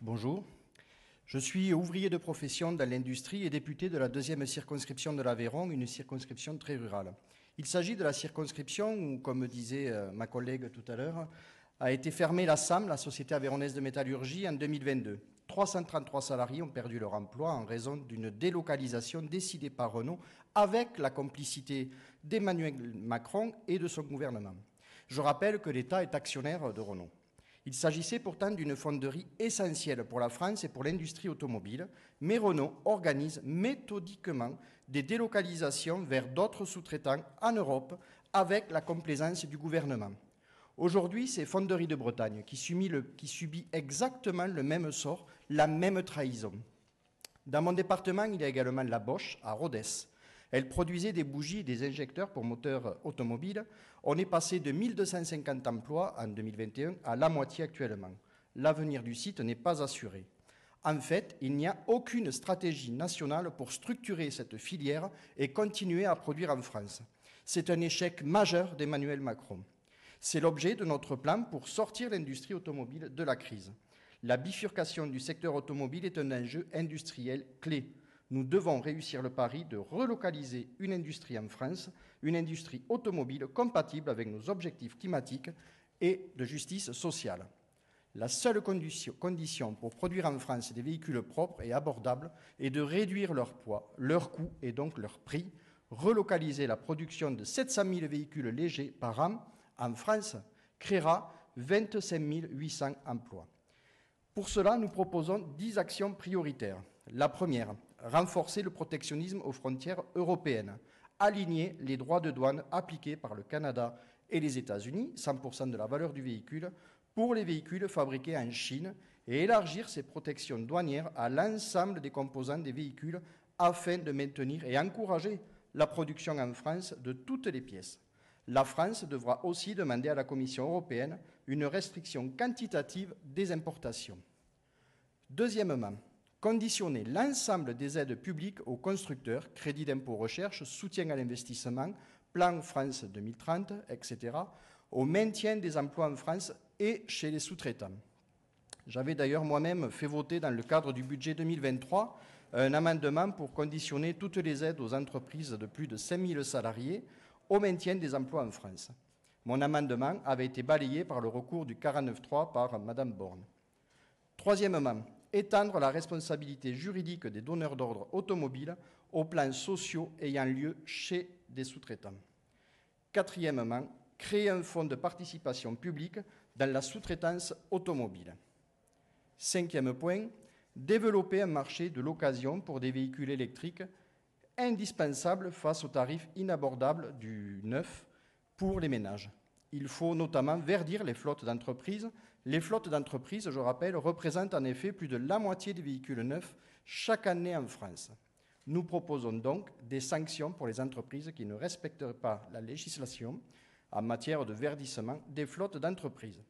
Bonjour, je suis ouvrier de profession dans l'industrie et député de la 2e circonscription de l'Aveyron, une circonscription très rurale. Il s'agit de la circonscription où, comme disait ma collègue tout à l'heure, a été fermée la SAM, la Société Aveyronnaise de Métallurgie, en 2022. 333 salariés ont perdu leur emploi en raison d'une délocalisation décidée par Renault avec la complicité d'Emmanuel Macron et de son gouvernement. Je rappelle que l'État est actionnaire de Renault. Il s'agissait pourtant d'une fonderie essentielle pour la France et pour l'industrie automobile, mais Renault organise méthodiquement des délocalisations vers d'autres sous-traitants en Europe avec la complaisance du gouvernement. Aujourd'hui, c'est Fonderie de Bretagne qui subit exactement le même sort, la même trahison. Dans mon département, il y a également la Bosch à Rodez. Elle produisait des bougies et des injecteurs pour moteurs automobiles. On est passé de 1250 emplois en 2021 à la moitié actuellement. L'avenir du site n'est pas assuré. En fait, il n'y a aucune stratégie nationale pour structurer cette filière et continuer à produire en France. C'est un échec majeur d'Emmanuel Macron. C'est l'objet de notre plan pour sortir l'industrie automobile de la crise. La bifurcation du secteur automobile est un enjeu industriel clé. Nous devons réussir le pari de relocaliser une industrie en France, une industrie automobile compatible avec nos objectifs climatiques et de justice sociale. La seule condition pour produire en France des véhicules propres et abordables est de réduire leur poids, leur coût et donc leur prix. Relocaliser la production de 700 000 véhicules légers par an en France créera 25 800 emplois. Pour cela, nous proposons 10 actions prioritaires. La première, renforcer le protectionnisme aux frontières européennes, aligner les droits de douane appliqués par le Canada et les États-Unis, 100% de la valeur du véhicule, pour les véhicules fabriqués en Chine et élargir ces protections douanières à l'ensemble des composants des véhicules afin de maintenir et encourager la production en France de toutes les pièces. La France devra aussi demander à la Commission européenne une restriction quantitative des importations. Deuxièmement, conditionner l'ensemble des aides publiques aux constructeurs, crédit d'impôt recherche, soutien à l'investissement, plan France 2030, etc., au maintien des emplois en France et chez les sous-traitants. J'avais d'ailleurs moi-même fait voter dans le cadre du budget 2023 un amendement pour conditionner toutes les aides aux entreprises de plus de 5 000 salariés au maintien des emplois en France. Mon amendement avait été balayé par le recours du 49.3 par Mme Borne. Troisièmement, étendre la responsabilité juridique des donneurs d'ordre automobiles aux plans sociaux ayant lieu chez des sous-traitants. Quatrièmement, créer un fonds de participation publique dans la sous-traitance automobile. Cinquième point, développer un marché de l'occasion pour des véhicules électriques indispensable face aux tarifs inabordables du neuf pour les ménages. Il faut notamment verdir les flottes d'entreprises. Les flottes d'entreprises, je rappelle, représentent en effet plus de la moitié des véhicules neufs chaque année en France. Nous proposons donc des sanctions pour les entreprises qui ne respecteraient pas la législation en matière de verdissement des flottes d'entreprises.